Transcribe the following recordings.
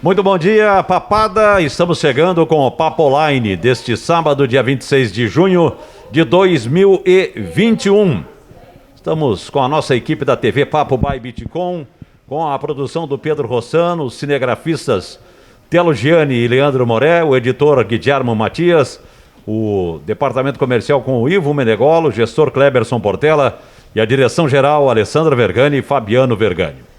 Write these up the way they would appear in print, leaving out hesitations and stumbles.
Muito bom dia, papada. Estamos chegando com o Papo Online deste sábado, dia 26 de junho de 2021. Estamos com a nossa equipe da TV Papo by Bitcom, com a produção do Pedro Rossano, os cinegrafistas Telo Gianni e Leandro Moré, o editor Guilherme Matias, o departamento comercial com o Ivo Menegolo, o gestor Kleberson Portela e a direção-geral Alessandra Vergani e Fabiano Vergani.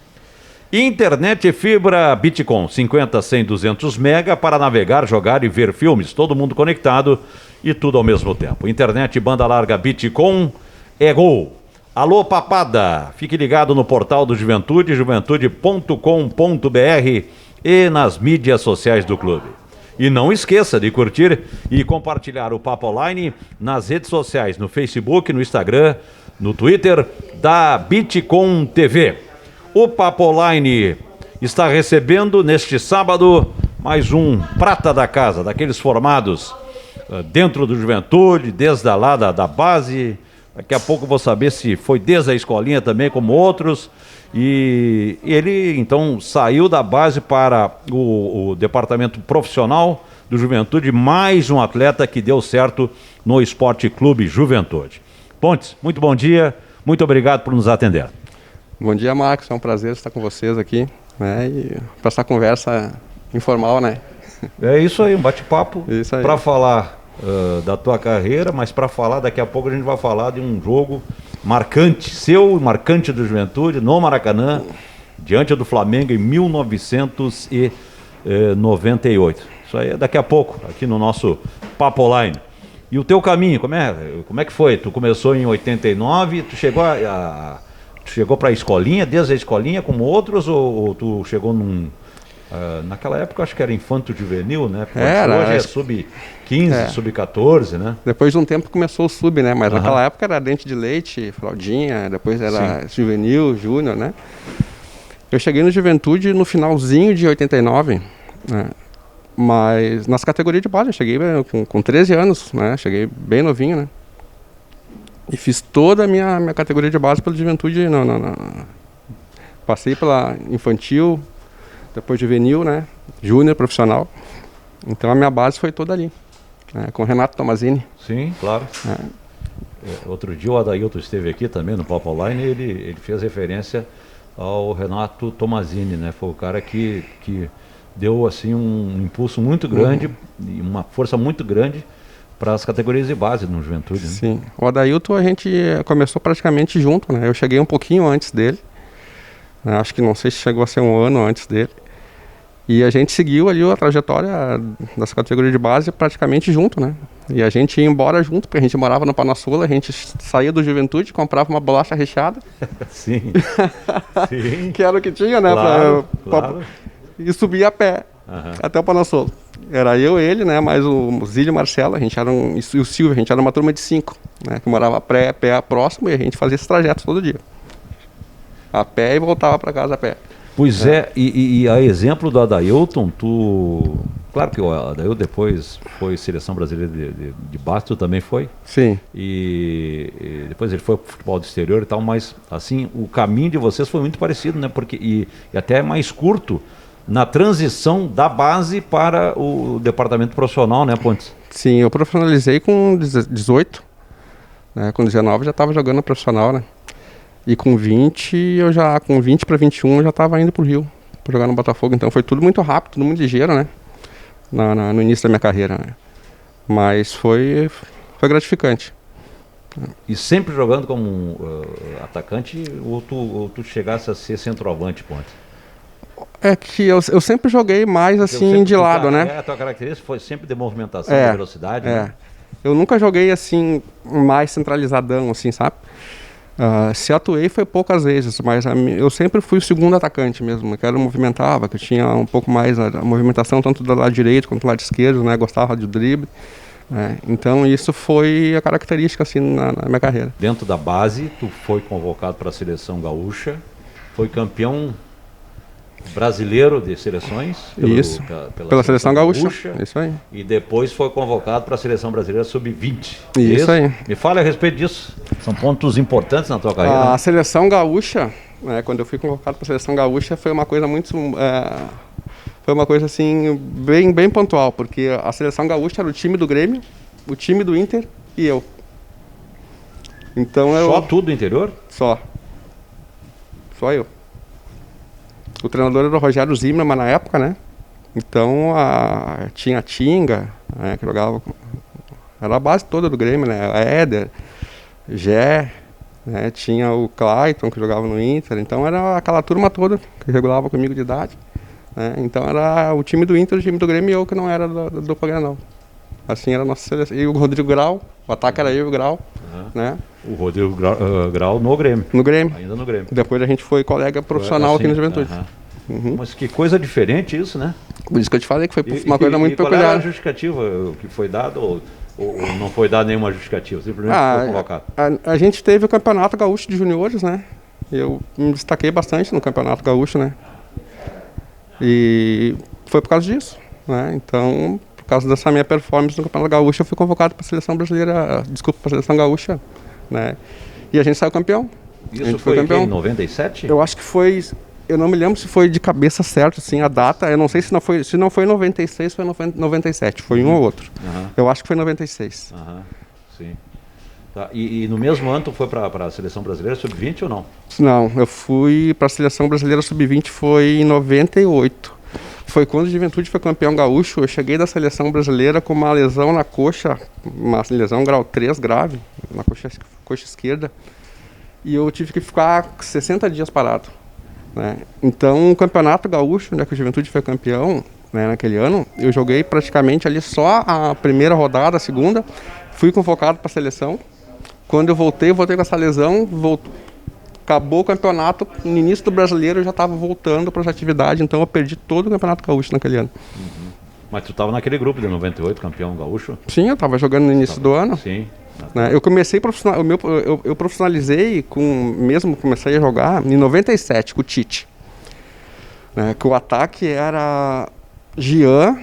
Internet fibra Bitcom, 50, 100, 200 mega para navegar, jogar e ver filmes, todo mundo conectado e tudo ao mesmo tempo. Internet banda larga Bitcom é gol. Alô, papada, fique ligado no portal do Juventude, juventude.com.br e nas mídias sociais do clube. E não esqueça de curtir e compartilhar o Papo Online nas redes sociais, no Facebook, no Instagram, no Twitter da Bitcom TV. O Papo Online está recebendo neste sábado mais um prata da casa, daqueles formados dentro do Juventude, desde lá da base. Daqui a pouco vou saber se foi desde a escolinha também, como outros. E ele então saiu da base para o departamento profissional do Juventude, mais um atleta que deu certo no Esporte Clube Juventude. Pontes, muito bom dia, muito obrigado por nos atender. Bom dia, Marcos, é um prazer estar com vocês aqui, né, e para essa conversa informal, né? É isso aí, um bate-papo para falar da tua carreira, mas para falar, daqui a pouco a gente vai falar de um jogo marcante, seu e marcante do Juventude, no Maracanã, diante do Flamengo em 1998. Isso aí é daqui a pouco, aqui no nosso Papo Online. E o teu caminho, como é que foi? Tu começou em 89, tu chegou para a escolinha, desde a escolinha como outros, ou tu chegou naquela época eu acho que era infanto juvenil, né? Hoje é sub-15, sub-14, né? Depois de um tempo começou o sub, né? Mas naquela época era dente de leite, fraldinha, depois era juvenil, júnior, né? Eu cheguei no Juventude no finalzinho de 89, né? Mas nas categorias de base eu cheguei com 13 anos, né? Cheguei bem novinho, né? E fiz toda a minha categoria de base pela Juventude. Passei pela infantil, depois juvenil, né? Júnior, profissional. Então a minha base foi toda ali, né? Com o Renato Tomazini. Sim, claro. Outro dia o Adailton esteve aqui também no Papo Online e ele fez referência ao Renato Tomazini, né? Foi o cara que deu assim um impulso muito grande e uma força muito grande para as categorias de base no Juventude, né? Sim, o Adailton a gente começou praticamente junto, né? Eu cheguei um pouquinho antes dele, né? Acho que não sei se chegou a ser um ano antes dele. E a gente seguiu ali a trajetória das categorias de base praticamente junto, né? E a gente ia embora junto, porque a gente morava no Panassola, a gente saía do Juventude, comprava uma bolacha recheada. Sim. Sim. Que era o que tinha, né? Claro. E subia a pé até o Panassola. Era eu, ele, né? Mais o Zílio e o Marcelo, e o Silvio, a gente era uma turma de 5, né? Que morava pé próximo e a gente fazia esse trajeto todo dia. A pé e voltava para casa a pé. Pois e a exemplo do Adailton, claro que o Adailton depois foi seleção brasileira de base, tu também foi? Sim. E depois ele foi pro futebol do exterior e tal, mas assim, o caminho de vocês foi muito parecido, né? Porque, e até mais curto na transição da base para o departamento profissional, né, Pontes? Sim, eu profissionalizei com 18, né? Com 19 já estava jogando profissional, né? E com 20 para 21 eu já estava indo pro Rio para jogar no Botafogo, então foi tudo muito rápido, tudo muito ligeiro, né? No início da minha carreira, né? Mas foi gratificante. E sempre jogando como atacante ou tu chegasse a ser centroavante, Pontes? É que eu sempre joguei mais assim de lado, né? A tua característica foi sempre de movimentação, de velocidade, né? Eu nunca joguei assim mais centralizadão, assim, sabe? Se atuei foi poucas vezes, mas eu sempre fui o segundo atacante mesmo, que eu movimentava, que eu tinha um pouco mais a movimentação tanto do lado direito quanto do lado esquerdo, né? Gostava de drible. Então isso foi a característica assim na minha carreira. Dentro da base, tu foi convocado para a seleção gaúcha, foi campeão brasileiro de seleções pela seleção gaúcha. Isso aí. E depois foi convocado para a seleção brasileira sub-20. Isso aí. Me fale a respeito disso. São pontos importantes na tua carreira. A seleção gaúcha, quando eu fui convocado para a seleção gaúcha, foi uma coisa muito foi uma coisa assim, bem pontual, porque a seleção gaúcha era o time do Grêmio, o time do Inter e eu. Então Só tudo do interior? Só eu. O treinador era o Rogério Zimmermann na época, né? Então tinha a Tinga, né, que jogava. Era a base toda do Grêmio, né? A Éder, Gé, né? Tinha o Clayton que jogava no Inter. Então era aquela turma toda que regulava comigo de idade. Né? Então era o time do Inter, o time do Grêmio e eu que não era do Grenal. Assim era a nossa seleção. E o Rodrigo Grau, o ataque era eu e o Grau. Né? O Rodrigo Grau no Grêmio. No Grêmio. Ainda no Grêmio. Depois a gente foi colega profissional aqui no Juventude. Mas que coisa diferente isso, né? Por isso que eu te falei que foi uma coisa muito peculiar. Qual era a justificativa que foi dada ou não foi dada nenhuma justificativa? Simplesmente foi colocado? A gente teve o Campeonato Gaúcho de Juniores, né? Eu me destaquei bastante no Campeonato Gaúcho, né? E foi por causa disso, né? Então, por causa dessa minha performance no Campeonato Gaúcho, eu fui convocado para a seleção brasileira, para a seleção gaúcha, né? E a gente saiu campeão. Isso foi campeão em 97? Eu acho que foi, eu não me lembro se foi de cabeça certo, assim, a data, eu não sei se não foi em 96, foi em 97, foi um ou outro. Eu acho que foi em 96. Sim. Tá. E no mesmo ano tu foi para a seleção brasileira sub-20 ou não? Não, eu fui para a seleção brasileira sub-20 foi em 98. Foi quando o Juventude foi campeão gaúcho. Eu cheguei da seleção brasileira com uma lesão na coxa, uma lesão grau 3 grave, na coxa esquerda. E eu tive que ficar 60 dias parado. Né? Então, o Campeonato Gaúcho, né, que o Juventude foi campeão, né, naquele ano, eu joguei praticamente ali só a primeira rodada, a segunda. Fui convocado para a seleção. Quando eu voltei com essa lesão, acabou o campeonato, no início do brasileiro eu já estava voltando para as atividades, então eu perdi todo o Campeonato Gaúcho naquele ano. Mas tu estava naquele grupo de 98, campeão gaúcho? Sim, eu estava jogando no início do ano. Sim. Né? Eu comecei eu profissionalizei, comecei a jogar em 97 com o Tite. Né? Que o ataque era Jean,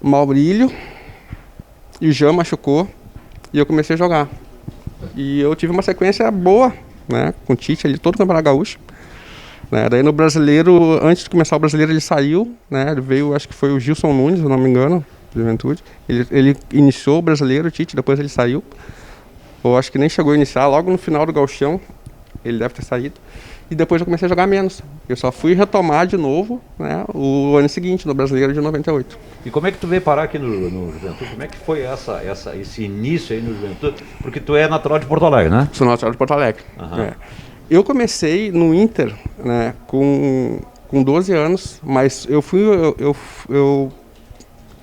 Maurílio, e o Jean machucou e eu comecei a jogar. E eu tive uma sequência boa, né, com o Tite ali, todo o Campeonato Gaúcho. Né, daí no brasileiro, antes de começar o brasileiro, ele saiu, né, ele veio, acho que foi o Gilson Nunes, se não me engano, de Juventude. Ele iniciou o brasileiro, o Tite, depois ele saiu. Ou acho que nem chegou a iniciar, logo no final do gauchão, ele deve ter saído. E depois eu comecei a jogar menos. Eu só fui retomar de novo, né, o ano seguinte, no brasileiro de 98. E como é que tu veio parar aqui no Juventude? Como é que foi esse início aí no Juventude? Porque tu é natural de Porto Alegre, né? Sou natural de Porto Alegre. É. Eu comecei no Inter, né, com 12 anos, mas eu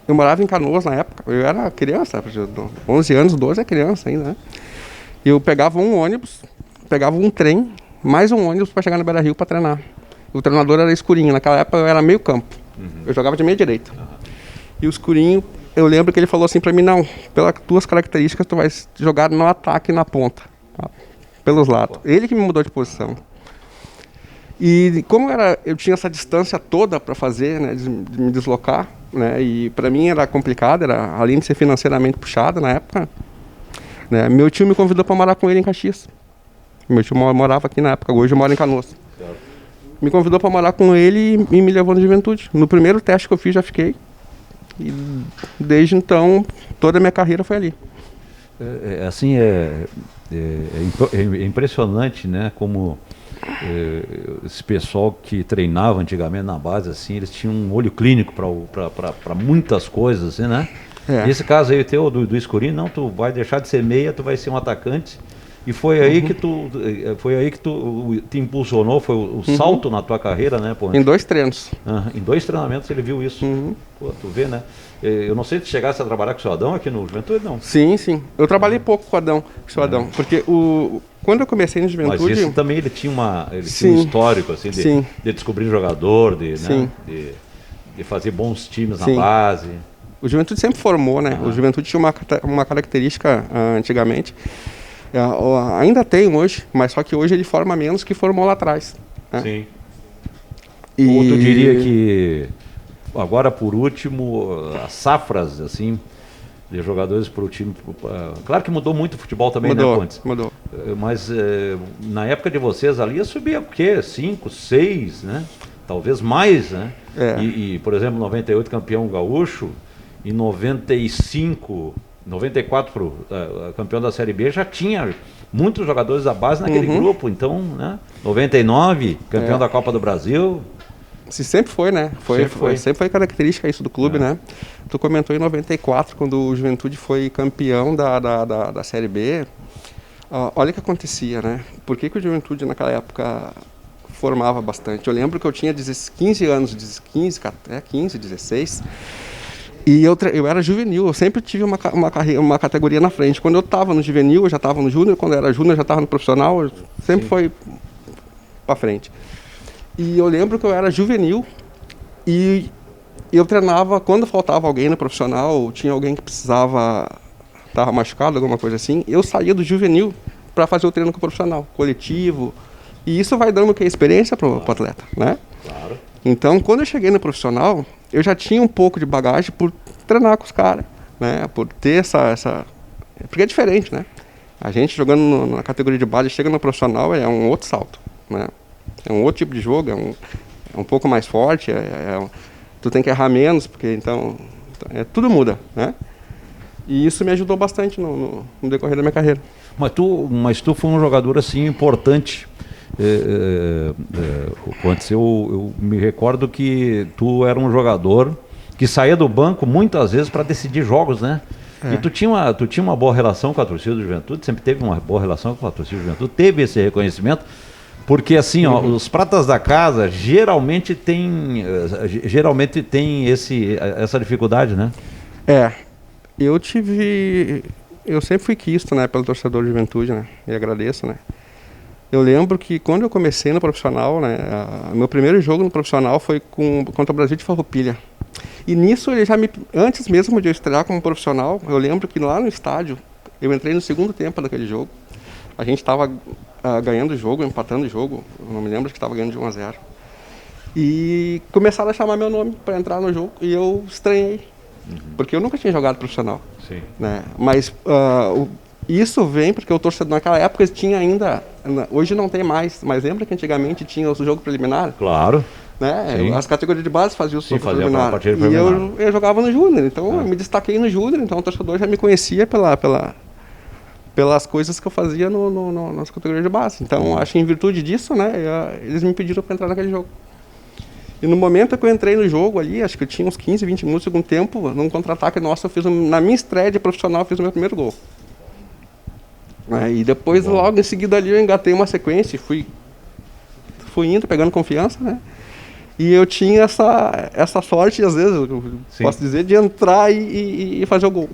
morava em Canoas na época. Eu era criança, 11 anos, 12 é criança ainda, né? Eu pegava um ônibus, pegava um trem, mais um ônibus para chegar na Beira-Rio para treinar. O treinador era Escurinho, naquela época eu era meio campo. Eu jogava de meia direita. E o Escurinho, eu lembro que ele falou assim para mim, não, pelas tuas características tu vai jogar no ataque e na ponta, tá? Pelos lados. Ele que me mudou de posição. E como eu tinha essa distância toda para fazer, né, de me deslocar, né, e para mim era complicado, além de ser financeiramente puxado na época, né, meu tio me convidou para morar com ele em Caxias. Meu tio morava aqui na época, hoje eu moro em Canoas. Me convidou para morar com ele e me levou na Juventude. No primeiro teste que eu fiz já fiquei. E desde então toda a minha carreira foi ali. É impressionante, né, como esse pessoal que treinava antigamente na base, assim, eles tinham um olho clínico para muitas coisas, assim, né? Nesse caso aí teu do Escurinho, não, tu vai deixar de ser meia, tu vai ser um atacante. E foi aí que tu te impulsionou, foi o salto na tua carreira, né? Pô, em 2 treinos. Em 2 treinamentos ele viu isso. Pô, tu vê, né? Eu não sei se chegasse a trabalhar com o seu Adão aqui no Juventude, não. Sim. Eu trabalhei pouco com o seu Adão, porque quando eu comecei no Juventude... Mas isso também ele tinha tinha um histórico, assim, de descobrir jogador, de fazer bons times na base. O Juventude sempre formou, né? O Juventude tinha uma característica antigamente... ainda tem hoje, mas só que hoje ele forma menos que formou lá atrás. Né? Sim. Ou tu diria que agora por último as safras assim de jogadores para o time, claro que mudou muito o futebol também, né, Pontes? Mudou. Mas na época de vocês ali subia o quê? 5, 6, né? talvez mais, né? É. E, por exemplo, 98 campeão gaúcho, e 95, 94 campeão da Série B, já tinha muitos jogadores da base naquele grupo, então, né? 99, campeão da Copa do Brasil. Se sempre foi, né? Sempre foi característica isso do clube, né? Tu comentou em 94, quando o Juventude foi campeão da Série B. Olha o que acontecia, né? Por que o Juventude naquela época formava bastante? Eu lembro que eu tinha 15 anos, 15, 16, e eu era juvenil, eu sempre tive uma categoria na frente. Quando eu estava no juvenil, eu já estava no júnior, quando eu era júnior, eu já estava no profissional, sempre foi para frente. E eu lembro que eu era juvenil e eu treinava, quando faltava alguém no profissional, tinha alguém que precisava, estava machucado, alguma coisa assim, eu saía do juvenil para fazer o treino com o profissional, coletivo. E isso vai dando experiência para o atleta, né? Claro. Então, quando eu cheguei no profissional, eu já tinha um pouco de bagagem por treinar com os caras, né? Por ter essa... Porque é diferente, né? A gente jogando na categoria de base, chega no profissional, é um outro salto, né? É um outro tipo de jogo, é um pouco mais forte, tu tem que errar menos, porque então tudo muda, né? E isso me ajudou bastante no decorrer da minha carreira. Mas tu foi um jogador assim importante. Eu me recordo que tu era um jogador que saía do banco muitas vezes para decidir jogos, né? E tu tinha uma boa relação com a torcida do Juventude, sempre teve uma boa relação com a torcida do Juventude, teve esse reconhecimento, porque assim, ó, os pratas da casa geralmente tem essa dificuldade, né? Eu sempre fui quisto, né, pelo torcedor de Juventude, né? E agradeço, né? Eu lembro que quando eu comecei no profissional, né, meu primeiro jogo no profissional foi contra o Brasil de Farroupilha. E nisso ele antes mesmo de eu estrear como profissional, eu lembro que lá no estádio, eu entrei no segundo tempo daquele jogo. A gente estava ganhando o jogo, empatando o jogo, eu não me lembro, que estava ganhando de 1-0. E começaram a chamar meu nome para entrar no jogo e eu estranhei, porque eu nunca tinha jogado profissional. Sim. Né? Mas isso vem porque o torcedor naquela época tinha ainda, hoje não tem mais, mas lembra que antigamente tinha o jogo preliminar? Claro. Né? As categorias de base faziam o jogo preliminar. E eu jogava no Júnior, então eu me destaquei no Júnior, então o torcedor já me conhecia pelas coisas que eu fazia nas categorias de base. Então acho que em virtude disso, né, eles me pediram para entrar naquele jogo. E no momento que eu entrei no jogo ali, acho que eu tinha uns 15, 20 minutos, segundo tempo, num contra-ataque nosso, na minha estreia de profissional, eu fiz o meu primeiro gol. E depois, logo em seguida ali, eu engatei uma sequência e fui indo, pegando confiança, né? E eu tinha essa sorte, às vezes, eu posso dizer, de entrar e fazer o gol.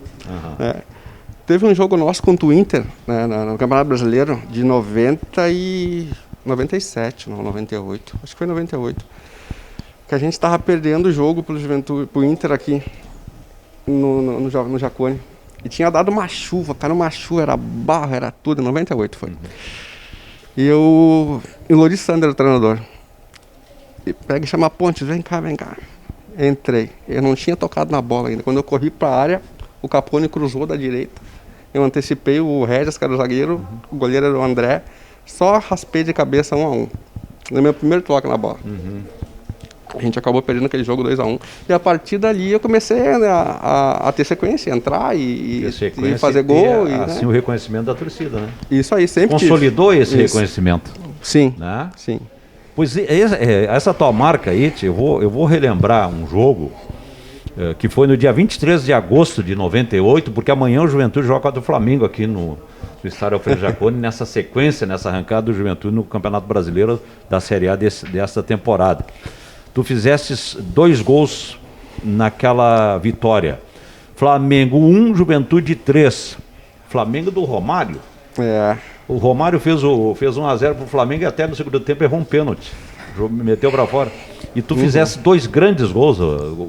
Teve um jogo nosso contra o Inter, né, no Campeonato Brasileiro, de 97, não, 98, acho que foi 98. Que a gente estava perdendo o jogo pro Inter aqui no Jacone. E tinha dado uma chuva, era barro, era tudo, 98 foi. E o Loris Sander, o treinador, e pega e chama a Pontes, vem cá. Entrei, eu não tinha tocado na bola ainda. Quando eu corri para a área, o Capone cruzou da direita. Eu antecipei o Regis, que era o zagueiro, o goleiro era o André, só raspei de cabeça 1-1. No meu primeiro toque na bola. A gente acabou perdendo aquele jogo 2-1. E a partir dali eu comecei, né, a ter sequência, entrar e fazer gol. Assim, né? O reconhecimento da torcida, né? Isso aí, sempre consolidou esse reconhecimento. Sim, né? Sim. Pois essa tua marca aí, eu vou relembrar um jogo que foi no dia 23 de agosto de 98, porque amanhã o Juventude joga contra o Flamengo aqui no estádio Alfredo Jaconi, nessa sequência, nessa arrancada do Juventude no Campeonato Brasileiro da Série A desta temporada. Tu fizeste 2 gols naquela vitória. Flamengo 1, Juventude 3. Flamengo do Romário. O Romário fez 1-0 pro Flamengo e até no segundo tempo errou um pênalti. Meteu para fora. E tu fizeste 2 grandes gols,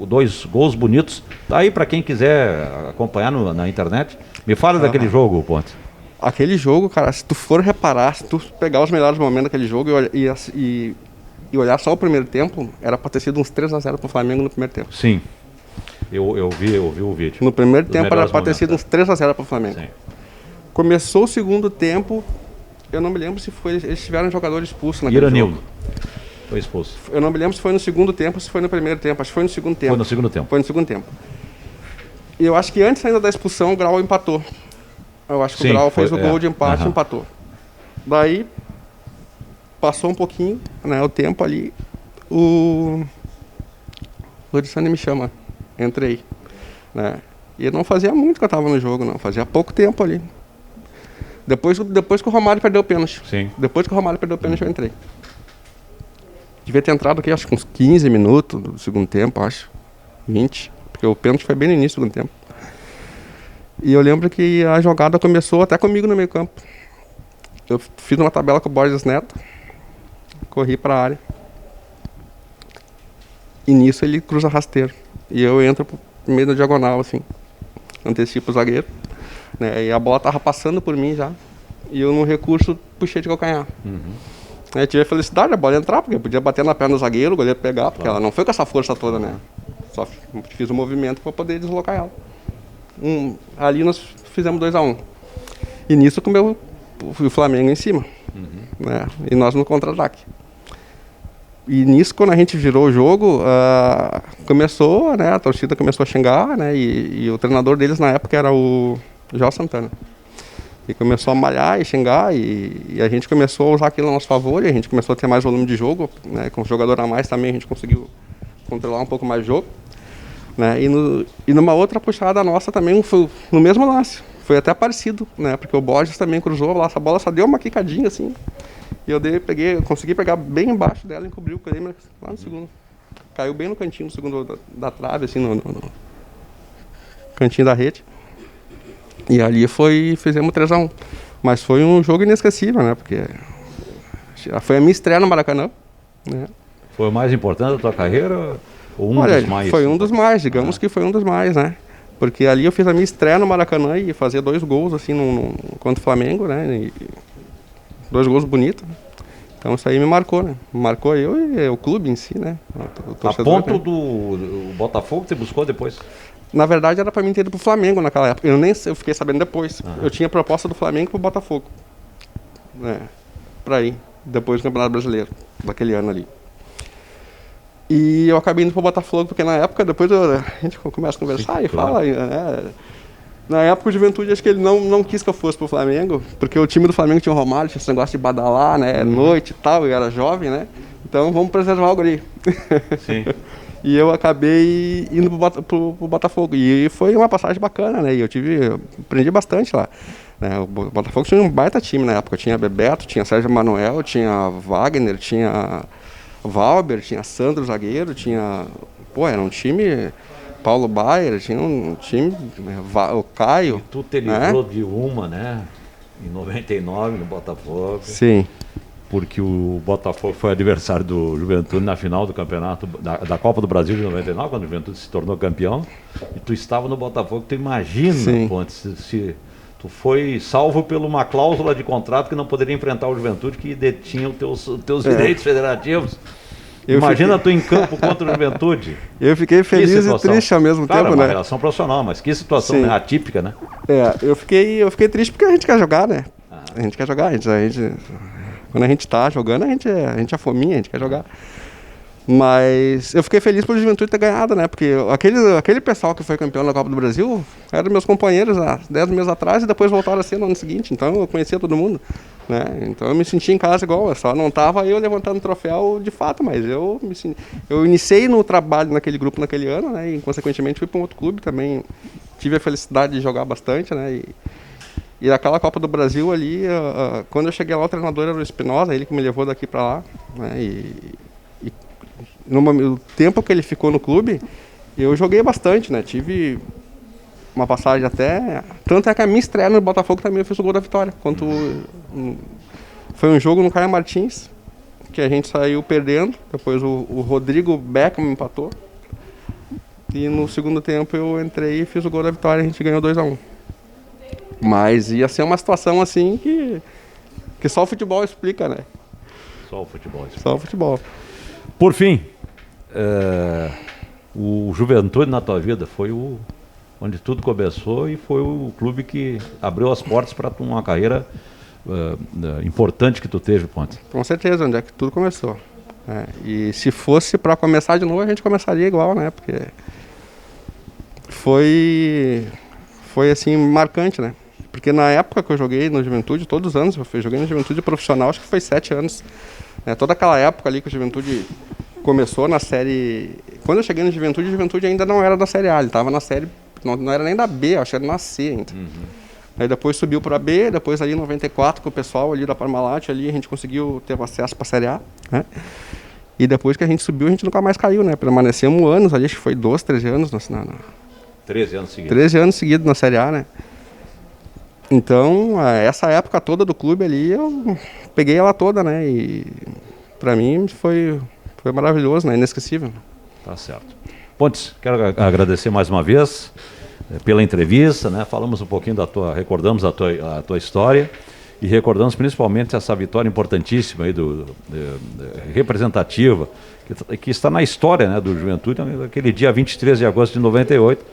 2 gols bonitos. Tá aí para quem quiser acompanhar na internet. Me fala daquele jogo, Ponte. Aquele jogo, cara, se tu for reparar, se tu pegar os melhores momentos daquele jogo e olhar só o primeiro tempo, era para ter sido uns 3-0 pro Flamengo no primeiro tempo. Sim. Eu vi o vídeo. No primeiro tempo era para ter sido uns 3-0 pro Flamengo. Sim. Começou o segundo tempo, eu não me lembro se foi, eles tiveram um jogador expulso naquele jogo. Foi expulso. Eu não me lembro se foi no segundo tempo ou se foi no primeiro tempo. Acho que foi no segundo tempo. Foi no segundo tempo. Foi no segundo tempo. E eu acho que antes ainda da expulsão, o Grau empatou. Eu acho que o Grau fez o gol de empate e empatou. Daí, passou um pouquinho, né, o tempo ali, o Lorissane me chama, entrei, né, e eu não fazia muito que eu estava no jogo, não, fazia pouco tempo ali. Depois que o Romário perdeu o pênalti. Sim. Depois que o Romário perdeu o pênalti, eu entrei. Devia ter entrado aqui, acho que uns 15 minutos do segundo tempo, acho, 20, porque o pênalti foi bem no início do segundo tempo. E eu lembro que a jogada começou até comigo no meio campo. Eu fiz uma tabela com o Borges Neto, corri para a área. E nisso ele cruza rasteiro. E eu entro pro meio da diagonal, assim, antecipo o zagueiro. Né? E a bola tava passando por mim já. E eu, no recurso, puxei de calcanhar. Aí tive a felicidade, a bola ia entrar, porque eu podia bater na perna do zagueiro, o goleiro pegar, porque ela não foi com essa força toda, né? Só fiz o movimento para poder deslocar ela. Ali nós fizemos 2-1. E nisso o Flamengo em cima. Né? E nós no contra-ataque. E nisso, quando a gente virou o jogo, começou, né, a torcida começou a xingar, né, e o treinador deles na época era o João Santana. E começou a malhar e xingar, e a gente começou a usar aquilo a nosso favor, e a gente começou a ter mais volume de jogo, né, com o jogador a mais também a gente conseguiu controlar um pouco mais o jogo. Né, e numa outra puxada nossa também, foi no mesmo lance, foi até parecido, né, porque o Borges também cruzou, essa bola só deu uma quicadinha assim, e eu consegui pegar bem embaixo dela e encobri o Klemer lá no segundo. Caiu bem no cantinho do segundo da trave, assim, no cantinho da rede. E ali fizemos 3-1. Mas foi um jogo inesquecível, né, porque foi a minha estreia no Maracanã, né. Foi o mais importante da tua carreira? Ou dos mais? Foi um dos mais, digamos que foi um dos mais, né? Porque ali eu fiz a minha estreia no Maracanã e fazia 2 gols, assim, contra o Flamengo, né? E 2 gols bonitos. Então isso aí me marcou, né? Marcou eu e o clube em si, né? A ponto do Botafogo você buscou depois? Na verdade era pra mim ter ido pro Flamengo naquela época. Eu fiquei sabendo depois. Eu tinha proposta do Flamengo pro Botafogo. Né? Pra ir. Depois do Campeonato Brasileiro, daquele ano ali. E eu acabei indo pro Botafogo, porque na época, depois a gente começa a conversar e fala, né? Na época o Juventude, acho que ele não quis que eu fosse pro Flamengo, porque o time do Flamengo tinha o Romário, tinha esse negócio de badalar, né? Noite e tal, eu era jovem, né? Então vamos preservar o guri. Sim. E eu acabei indo pro Botafogo. E foi uma passagem bacana, né? E aprendi bastante lá. Né? O Botafogo tinha um baita time na época. Tinha Bebeto, tinha Sérgio Manuel, tinha Wagner, tinha Valber, tinha Sandro zagueiro, tinha... Pô, era um time... Paulo Baier, tinha um time... O Caio... E tu te livrou de uma, né? Em 99, no Botafogo. Sim. Porque o Botafogo foi adversário do Juventude na final do campeonato da Copa do Brasil de 99, quando o Juventude se tornou campeão. E tu estava no Botafogo. Tu imagina, Pontes, se tu foi salvo por uma cláusula de contrato que não poderia enfrentar o Juventude, que detinha os teus direitos federativos. Imagina tu em campo contra o Juventude. Eu fiquei feliz e triste ao mesmo tempo, né? Uma relação profissional, mas que situação, né? Atípica, né? Eu fiquei triste porque a gente quer jogar, né? A gente quer jogar, quando a gente tá jogando, a gente é fominha, a gente quer jogar. Mas eu fiquei feliz pelo Juventude ter ganhado, né? Porque aquele pessoal que foi campeão da Copa do Brasil eram meus companheiros há 10 meses atrás e depois voltaram a ser no ano seguinte. Então eu conhecia todo mundo, né? Então eu me sentia em casa igual. Eu só não estava eu levantando o troféu de fato, mas eu iniciei no trabalho naquele grupo naquele ano, né? E consequentemente fui para um outro clube também. Tive a felicidade de jogar bastante, né? E aquela Copa do Brasil ali, quando eu cheguei lá, o treinador era o Espinosa, ele que me levou daqui para lá, né? No tempo que ele ficou no clube, eu joguei bastante, né? Tive uma passagem até... Tanto é que a minha estreia no Botafogo também eu fiz o gol da vitória. Foi um jogo no Caio Martins, que a gente saiu perdendo. Depois o Rodrigo Beckham empatou. E no segundo tempo eu entrei e fiz o gol da vitória e a gente ganhou 2-1. Mas ia ser uma situação assim que só o futebol explica, né? Só o futebol explica. Só o futebol. Por fim, o Juventude na tua vida foi onde tudo começou e foi o clube que abriu as portas para uma carreira importante que tu teve, Pontes. Com certeza, onde é que tudo começou. E se fosse para começar de novo, a gente começaria igual, né? Porque foi assim, marcante, né? Porque na época que eu joguei no Juventude, todos os anos, eu joguei no Juventude profissional, acho que foi 7 anos. Toda aquela época ali que o Juventude começou na série... Quando eu cheguei no Juventude, o Juventude ainda não era da série A, ele estava na série... Não era nem da B, acho que era na C ainda. Aí depois subiu para B, depois ali em 94, com o pessoal ali da Parmalat, ali a gente conseguiu ter acesso para a série A, né? E depois que a gente subiu, a gente nunca mais caiu, né? Permanecemos anos ali, acho que foi 12, 13 anos. 13 anos seguidos. 13 anos seguidos na série A, né? Então, essa época toda do clube ali, eu peguei ela toda, né? E pra mim foi maravilhoso, né? Inesquecível. Tá certo. Pontes, quero agradecer mais uma vez pela entrevista, né? Falamos um pouquinho recordamos a tua história e recordamos principalmente essa vitória importantíssima aí representativa que está na história, né, do Juventude, aquele dia 23 de agosto de 98.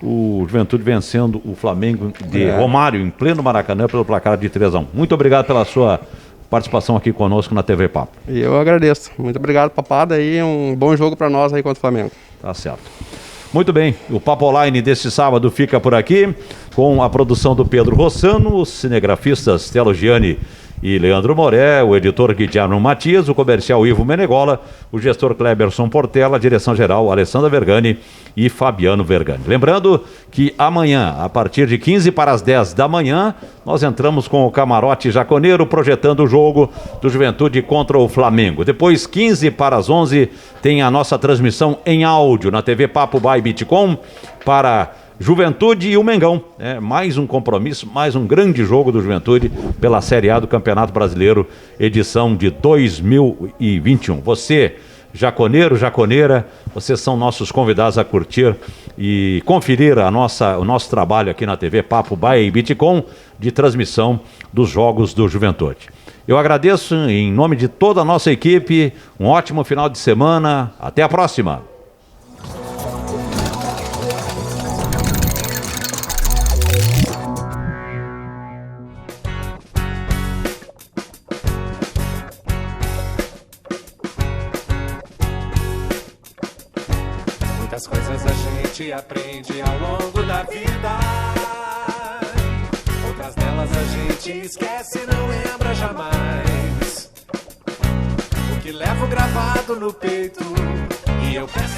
O Juventude vencendo o Flamengo de Romário em pleno Maracanã pelo placar de 3-1. Muito obrigado pela sua participação aqui conosco na TV Papo. E eu agradeço. Muito obrigado, Papada, e um bom jogo para nós aí contra o Flamengo. Tá certo. Muito bem, o Papo Online deste sábado fica por aqui, com a produção do Pedro Rossano, os cinegrafistas Telo Giani e Leandro Moré, o editor Guilherme Matias, o comercial Ivo Menegola, o gestor Kleberson Portela, a direção-geral Alessandra Vergani e Fabiano Vergani. Lembrando que amanhã, a partir de 15 para as 10 da manhã, nós entramos com o Camarote Jaconeiro, projetando o jogo do Juventude contra o Flamengo. Depois, 15 para as 11, tem a nossa transmissão em áudio na TV Papo by Bitcom para Juventude e o Mengão. Mais um compromisso, mais um grande jogo do Juventude pela Série A do Campeonato Brasileiro, edição de 2021. Você, jaconeiro, jaconeira, vocês são nossos convidados a curtir e conferir o nosso trabalho aqui na TV Papo by Bitcom de transmissão dos jogos do Juventude. Eu agradeço em nome de toda a nossa equipe, um ótimo final de semana, até a próxima! Muitas coisas a gente aprende ao longo da vida, outras delas a gente esquece e não lembra jamais. O que levo gravado no peito e eu peço